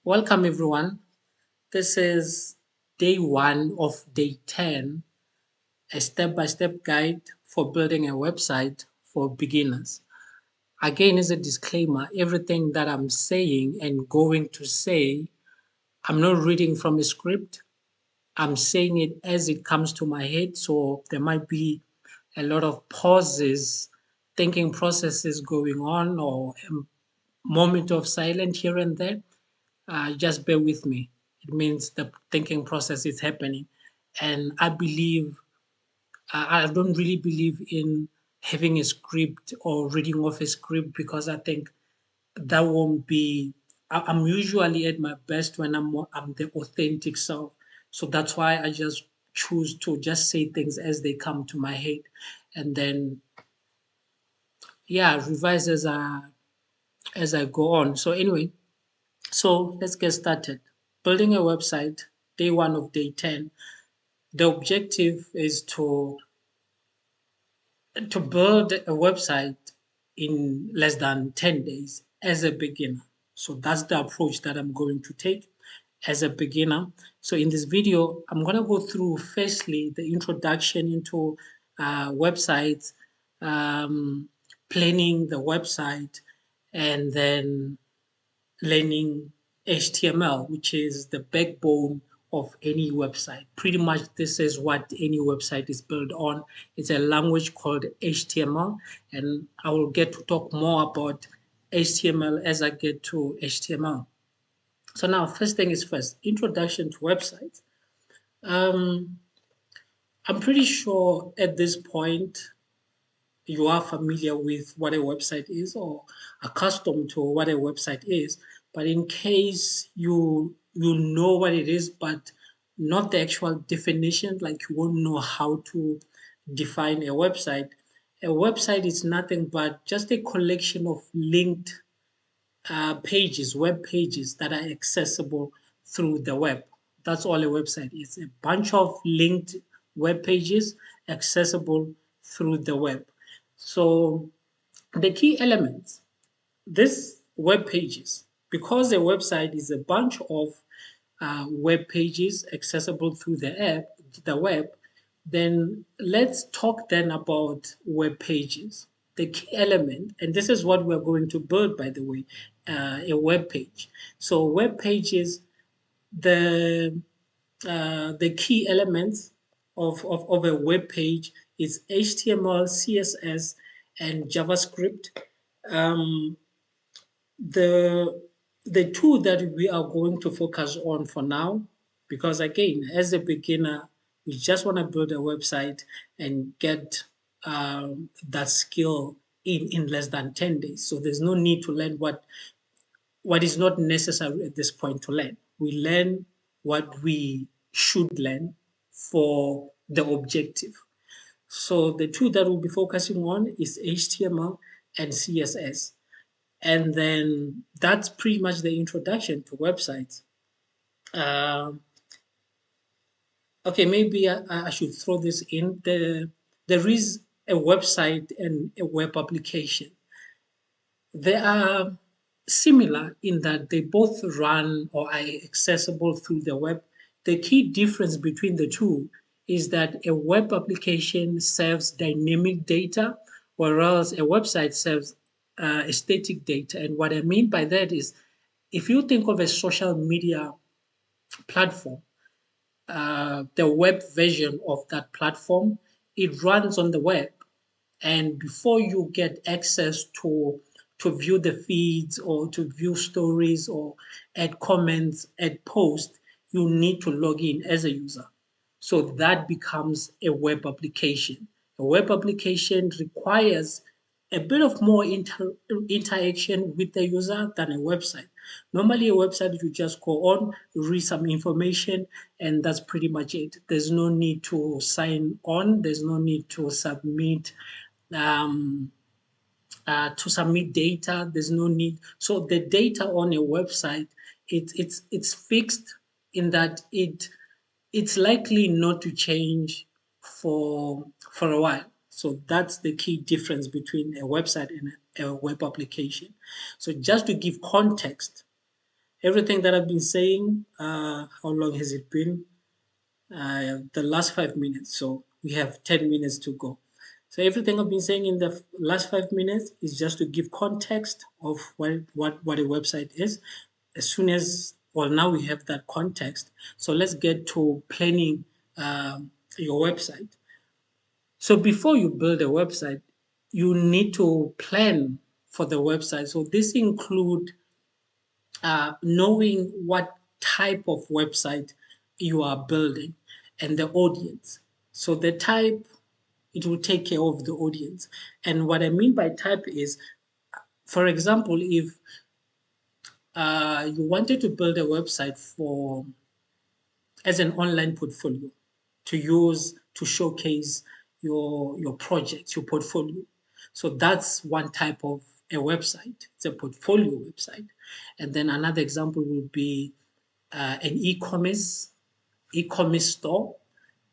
Welcome, everyone. This is day one of day 10, a step by step guide for building a website for beginners. Again, as a disclaimer, everything that I'm saying and going to say, I'm not reading from a script. I'm saying it as it comes to my head. So there might be a lot of pauses, thinking processes going on, or a moment of silence here and there. Just bear with me. It means the thinking process is happening. And I don't really believe in having a script or reading off a script because I think that won't be, I'm usually at my best when I'm the authentic self. So that's why I just choose to just say things as they come to my head. And then, yeah, revise as I go on. So anyway, so let's get started. Building a website, day one of day 10. The objective is to build a website in less than 10 days as a beginner. So that's the approach that I'm going to take as a beginner. So in this video, I'm going to go through firstly the introduction into websites, um, planning the website, and then learning HTML, which is the backbone of any website. Pretty much, this is what any website is built on. It's a language called HTML, and I will get to talk more about HTML as I get to HTML. So now, first thing is first, introduction to websites. Um, I'm pretty sure at this point you are familiar with what a website is or accustomed to what a website is. But in case you know what it is, but not the actual definition, like you won't know how to define a website is nothing but just a collection of linked pages, web pages that are accessible through the web. That's all a website is, a bunch of linked web pages accessible through the web. So the key elements, this web pages, because a website is a bunch of web pages accessible through the web, then let's talk then about web pages. The key element, and this is what we're going to build, by the way, a web page. So web pages, the the key elements of a web page is HTML, CSS, and JavaScript. Um, the the two that we are going to focus on for now, because again, as a beginner, we just want to build a website and get that skill in less than 10 days. So there's no need to learn what is not necessary at this point to learn. We learn what we should learn for the objective. So the two that we'll be focusing on is HTML and CSS. And then that's pretty much the introduction to websites. Um okay, maybe I should throw this in. There is a website and a web application. They are similar in that they both run or are accessible through the web. The key difference between the two is that a web application serves dynamic data, whereas a website serves static data. And what I mean by that is if you think of a social media platform, the web version of that platform, it runs on the web. And before you get access to view the feeds or to view stories or add comments, add posts, you need to log in as a user. So that becomes a web application. A web application requires a bit of more interaction with the user than a website. Normally, a website, you just go on, read some information, and that's pretty much it. There's no need to sign on, there's no need um, to submit data. There's no need. So the data on a website, it's fixed in that it's likely not to change for a while. So that's the key difference between a website and a web application. So just to give context, Everything that I've been saying, how long has it been? The last 5 minutes. So we have 10 minutes to go. So everything I've been saying in the last 5 minutes is just to give context of what a website is. As soon as, well, now we have that context. So let's get to planning your website. So before you build a website, you need to plan for the website. So this include knowing what type of website you are building and the audience. So the type, it will take care of the audience. And what I mean by type is, for example, if you wanted to build a website for as an online portfolio to use to showcase your projects, your portfolio. So that's one type of a website. It's a portfolio website. And then another example would be an e-commerce store.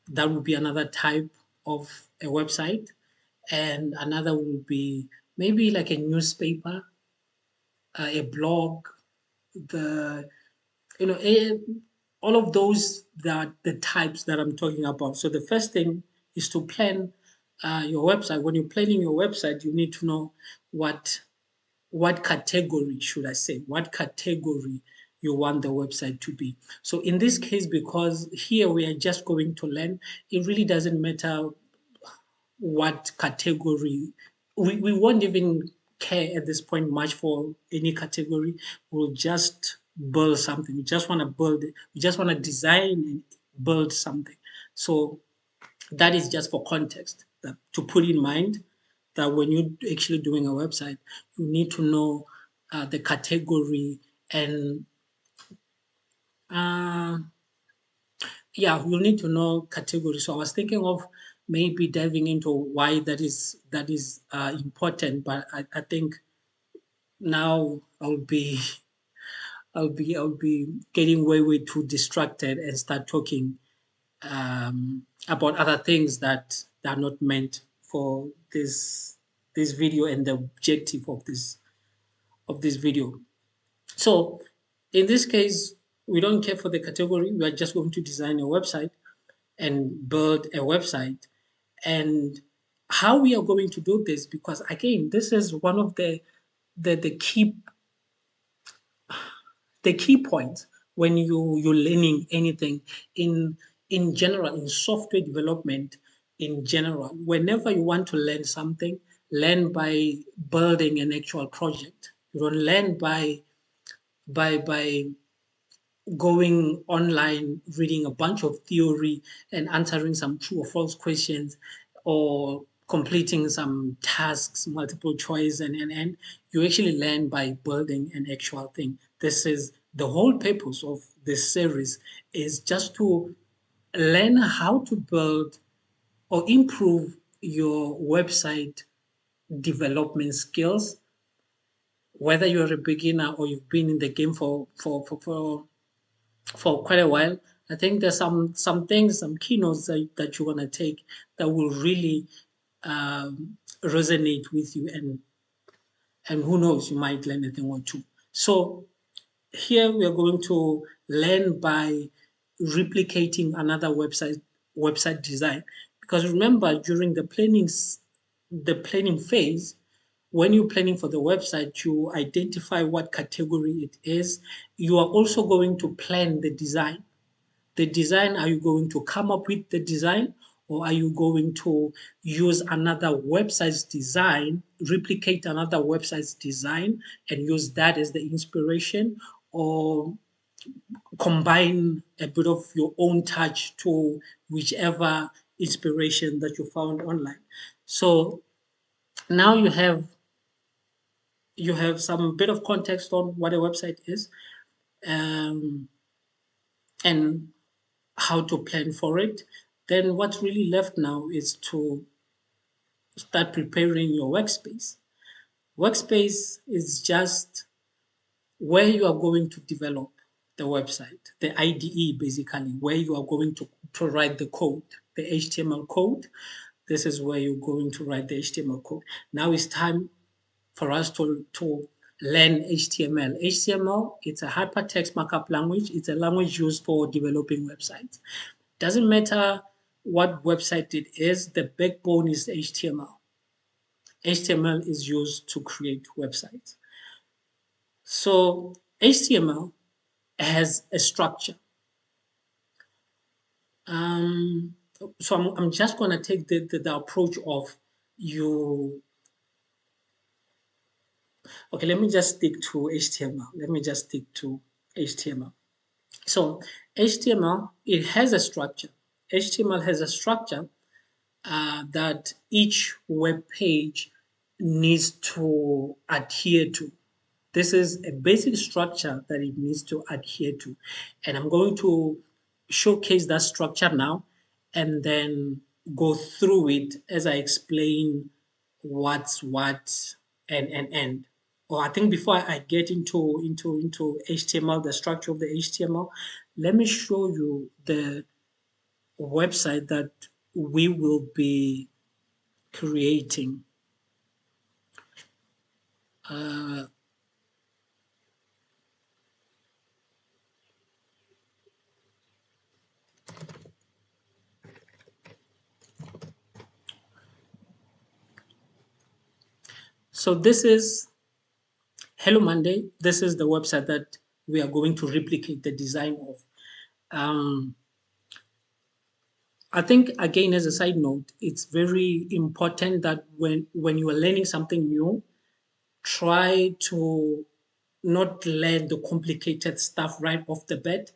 That would be another type of a website. And another would be maybe like a newspaper, a blog, the you know all of those that the types that I'm talking about. So the first thing is to plan your website. When you're planning your website, you need to know what what category should I say, what category you want the website to be. So in this case, because here we are just going to learn, it really doesn't matter what category. We won't even care at this point much for any category. We'll just build something. We just want to build it. We just want to design and build something. So that is just for context that, to put in mind that when you're actually doing a website, you need to know the category and uh, yeah, you'll need to know category. So I was thinking of maybe diving into why that is important, but I think now I'll be getting way too distracted and start talking about other things that are not meant for this video and the objective of this video. So in this case, we don't care for the category. We are just going to design a website and build a website. And how we are going to do this, because again, this is one of the key points when you're learning anything in general, in software development in general. Whenever you want to learn something, learn by building an actual project. You don't learn by going online, reading a bunch of theory and answering some true or false questions, or completing some tasks, multiple choice, and you actually learn by building an actual thing. This is the whole purpose of this series, is just to learn how to build or improve your website development skills, whether you're a beginner or you've been in the game for quite a while. I think there's some things, some keynotes that you want to take that will really resonate with you, and who knows, you might learn a thing or two. So here we are going to learn by replicating another website design, because remember, during the planning phase, when you're planning for the website, you identify what category it is. You are also going to plan the design. The design, are you going to come up with the design, or are you going to use another website's design, replicate another website's design and use that as the inspiration, or combine a bit of your own touch to whichever inspiration that you found online? So now you have some bit of context on what a website is, um, and how to plan for it. Then what's really left now is to start preparing your workspace. Workspace is just where you are going to develop the website, the IDE basically, where you are going to write the code, the HTML code. This is where you're going to write the HTML code. Now it's time for us to learn HTML. HTML, it's a hypertext markup language. It's a language used for developing websites. Doesn't matter what website it is, the backbone is HTML. HTML is used to create websites. So HTML has a structure. So I'm just going to take the approach of you. Okay, let me just stick to HTML. Let me just stick to HTML. So HTML, it has a structure. HTML has a structure that each web page needs to adhere to. This is a basic structure that it needs to adhere to. And I'm going to showcase that structure now and then go through it as I explain what's what and. Or I think before I get into HTML, the structure of the HTML, let me show you the website that we will be creating. Uh, so this is Hello Monday. This is the website that we are going to replicate the design of. Um, I think again, as a side note, it's very important that when you are learning something new, try to not learn the complicated stuff right off the bat.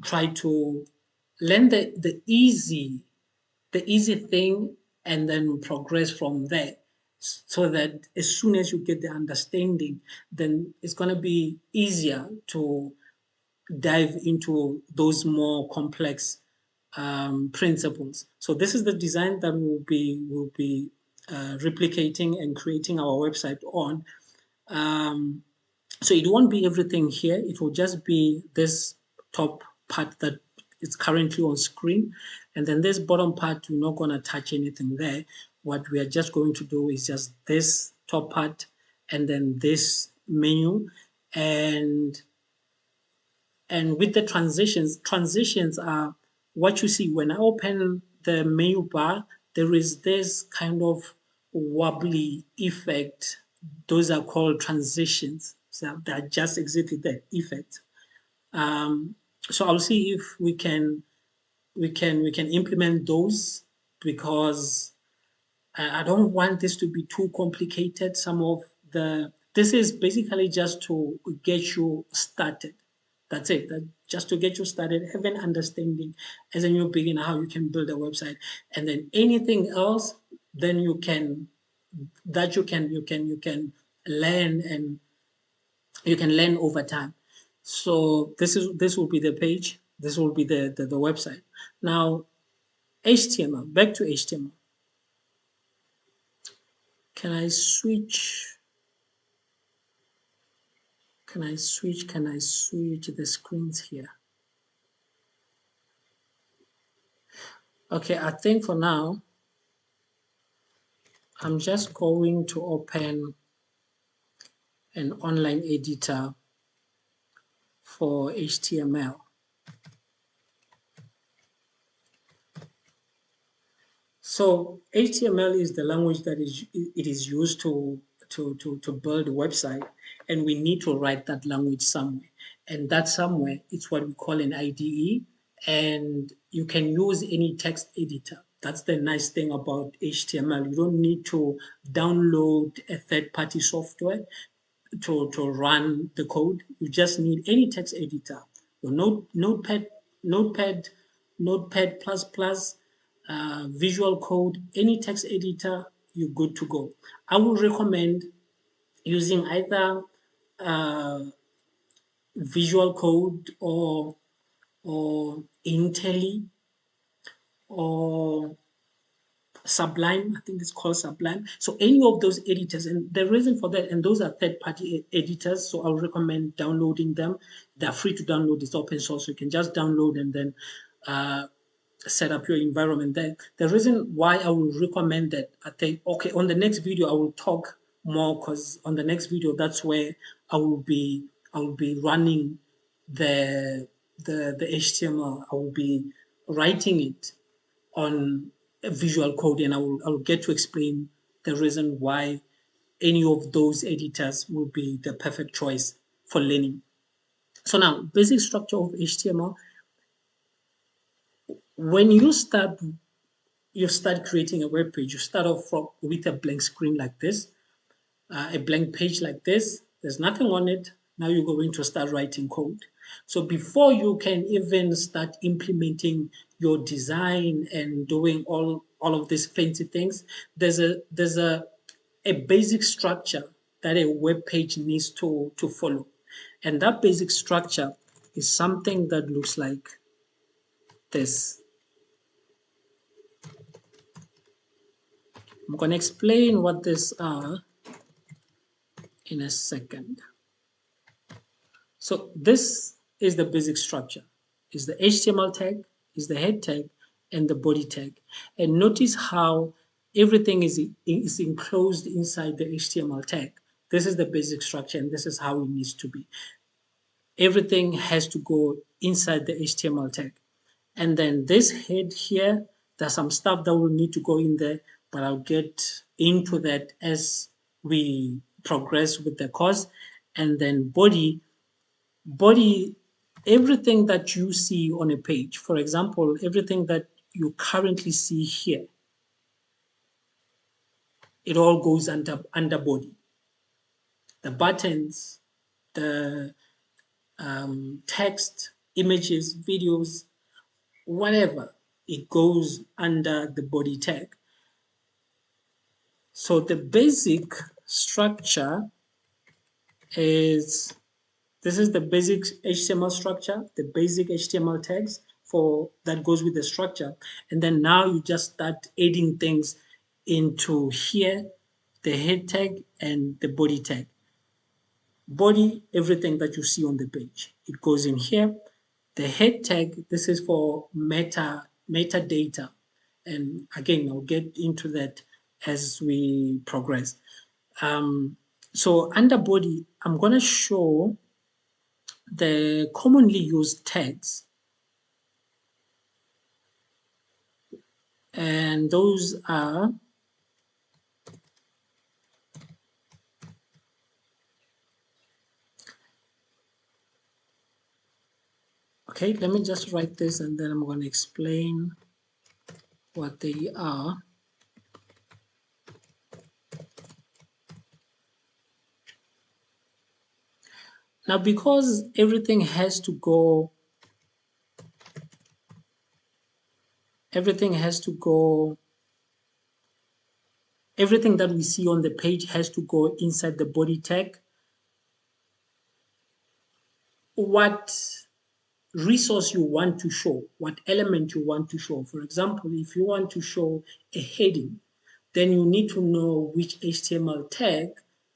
Try to learn the easy thing and then progress from there, so that as soon as you get the understanding, then it's going to be easier to dive into those more complex principles. So this is the design that we'll be replicating and creating our website on. Um, so it won't be everything here. It will just be this top part that is currently on screen. And then this bottom part, we're not going to touch anything there. What we are just going to do is just this top part and then this menu. And with the transitions are what you see when I open the menu bar, there is this kind of wobbly effect. Those are called transitions. So that just exhibit that effect. Um, so I'll see if we can implement those, because I don't want this to be too complicated. Some of the this is basically just to get you started. That's it. Just to get you started, have an understanding as a new beginner how you can build a website, and then anything else, then you can learn, and you can learn over time. So this will be the page. This will be the website. Now HTML. Back to HTML. Can I switch? Can I switch? Can I switch the screens here? Okay, I think for now, I'm just going to open an online editor for HTML. So HTML is the language that it is used to build a website, and we need to write that language somewhere. And that somewhere is what we call an IDE, and you can use any text editor. That's the nice thing about HTML. You don't need to download a third-party software to run the code. You just need any text editor. Your Notepad plus plus, Visual Code, any text editor, you're good to go. I would recommend using either uh, Visual Code or Intelli or Sublime. I think it's called Sublime. So any of those editors, and the reason for that, and those are third-party editors, so I would recommend downloading them. They're free to download. It's open source, so you can just download and then set up your environment there. The reason why I will recommend that, I think, okay, on the next video, I will talk more, because on the next video, that's where I will be running the HTML. I will be writing it on a visual code, and I will get to explain the reason why any of those editors will be the perfect choice for learning. So now, basic structure of HTML. When you start creating a web page, you start off with a blank screen like this, a blank page like this. There's nothing on it. Now you're going to start writing code. So before you can even start implementing your design and doing all of these fancy things, there's a basic structure that a web page needs to follow. And that basic structure is something that looks like this. I'm going to explain what these are in a second. So this is the basic structure. Is the HTML tag, is the head tag, and the body tag. And notice how everything is enclosed inside the HTML tag. This is the basic structure, and this is how it needs to be. Everything has to go inside the HTML tag. And then this head here, there's some stuff that will need to go in there, but I'll get into that as we progress with the course. And then body, everything that you see on a page, for example, everything that you currently see here, it all goes under body. The buttons, the text, images, videos, whatever, it goes under the body tag. So the basic structure is, this is the basic HTML structure, the basic HTML tags for that goes with the structure. And then now you just start adding things into here, the head tag and the body tag. Body, everything that you see on the page, it goes in here. The head tag, this is for metadata. And again, I'll get into that as we progress. So under body, I'm going to show the commonly used tags. And those are, okay, let me just write this and then I'm going to explain what they are. Now, because everything has to go, everything that we see on the page has to go inside the body tag. What resource you want to show, what element you want to show. For example, if you want to show a heading, then you need to know which HTML tag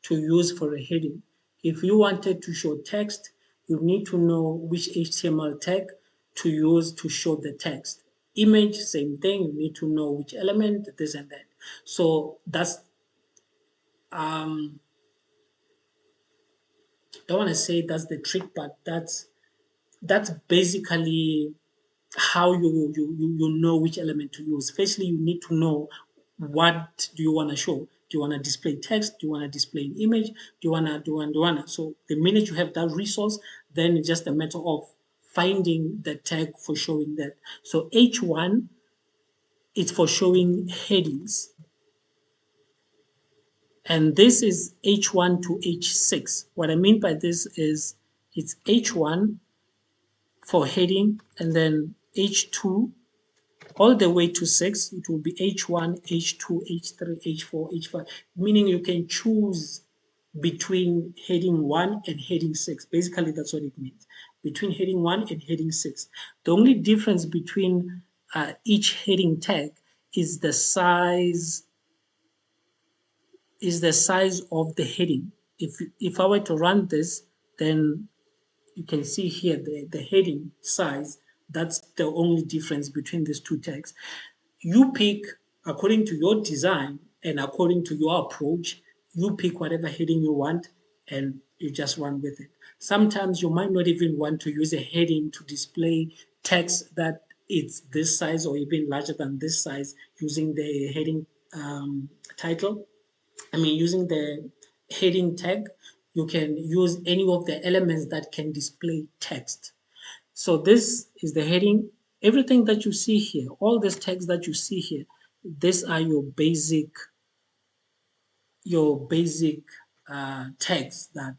to use for a heading. If you wanted to show text, you need to know which HTML tag to use to show the text. Image, same thing, you need to know which element, this and that. So that's, I don't want to say that's the trick, but that's basically how you know which element to use. Firstly, you need to know what do you want to show. Do you want to display text? Do you want to display an image? Do you want to? So the minute you have that resource, then it's just a matter of finding the tag for showing that. So H1 is for showing headings. And this is H1 to H6. What I mean by this is it's H1 for heading and then H2 all the way to 6. It will be H1, H2, H3, H4, H5, meaning you can choose between heading 1 and heading 6. Basically, that's what it means. Between heading 1 and heading 6. The only difference between each heading tag is the size of the heading. If I were to run this, then you can see here the heading size. That's the only difference between these two tags. You pick according to your design and according to your approach you pick whatever heading you want and you just run with it. Sometimes you might not even want to use a heading to display text that it's this size or even larger than this size using the heading title. Using the heading tag, you can use any of the elements that can display text. So this is the heading. Everything that you see here, all these tags that you see here, these are your basic tags, that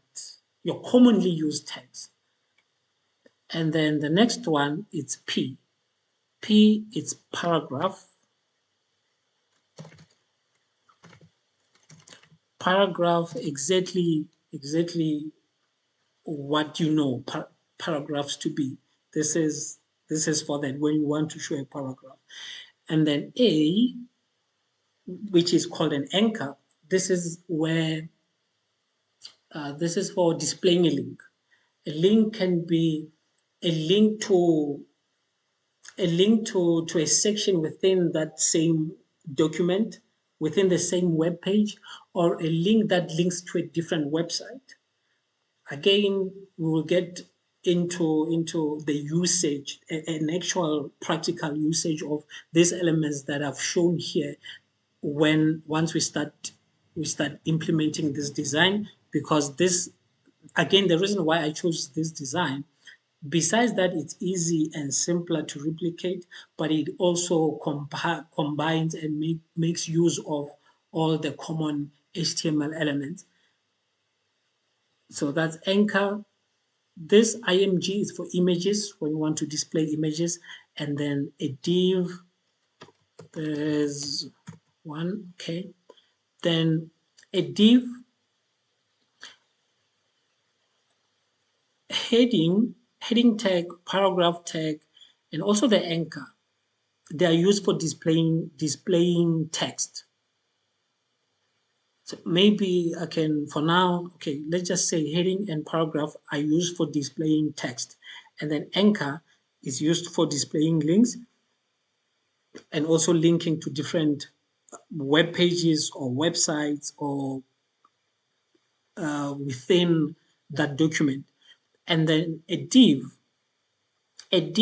your commonly used tags. And then the next one is P. P is paragraph. Paragraph, exactly what you know paragraphs to be. This is for that, when you want to show a paragraph. And then A, which is called an anchor. This is where this is for displaying a link. A link can be a link to a section within that same document, within the same web page, or a link that links to a different website. Again, we will get into the usage, an actual practical usage of these elements that I've shown here once we start implementing this design. Because this, again, the reason why I chose this design, besides that it's easy and simpler to replicate, but it also combines and makes use of all the common HTML elements. So that's anchor. This img is for images, when you want to display images. And then a div, there's one, okay. Then a div, heading tag, paragraph tag, and also the anchor. They are used for displaying text. So maybe I can, for now, okay, let's just say heading and paragraph are used for displaying text. And then anchor is used for displaying links and also linking to different web pages or websites or within that document. And then a div, it's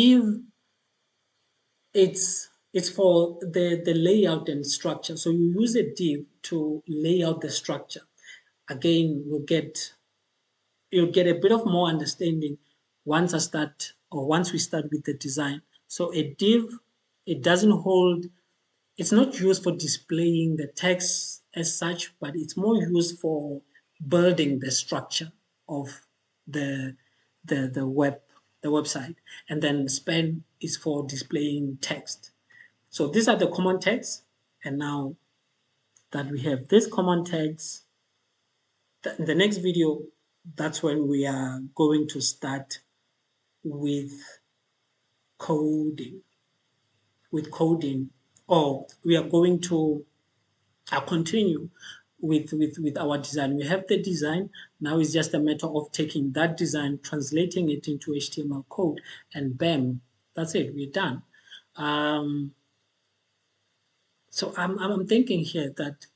for the layout and structure. So you use a div to lay out the structure. Again, you'll get a bit of more understanding once we start with the design. So a div, it doesn't hold, it's not used for displaying the text as such, but it's more used for building the structure of the website. And then span is for displaying text. So these are the common tags. And now that we have this common tags, in the next video, that's when we are going to start with coding. Or we are going to continue with our design. We have the design. Now it's just a matter of taking that design, translating it into HTML code, and bam, that's it. We're done. So I'm thinking here that,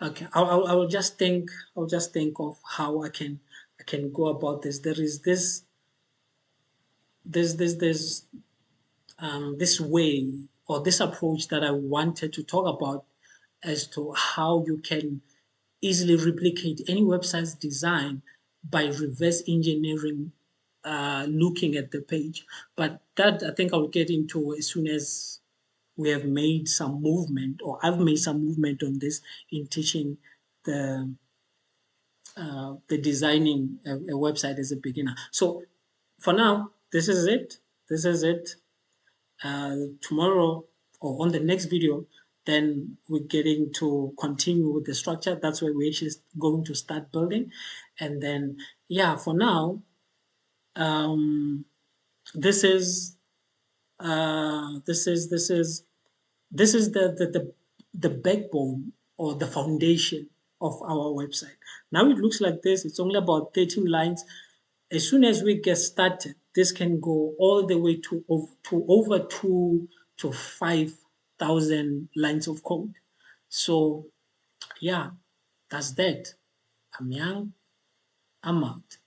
okay, I'll just think of how I can go about this. There is this way, or this approach, that I wanted to talk about, as to how you can easily replicate any website's design by reverse engineering, looking at the page. But that, I think, I'll get into as soon as we have made some movement, or I've made some movement on this in teaching the designing a website as a beginner. So for now, this is it. Tomorrow, or on the next video, then we're getting to continue with the structure. That's where we're actually going to start building. And then, yeah, for now, this is the backbone, or the foundation of our website. Now it looks like this. It's only about 13 lines. As soon as we get started, this can go all the way to over 2 to 5,000 lines of code. So Yeah, that's that. I'm young, I'm out.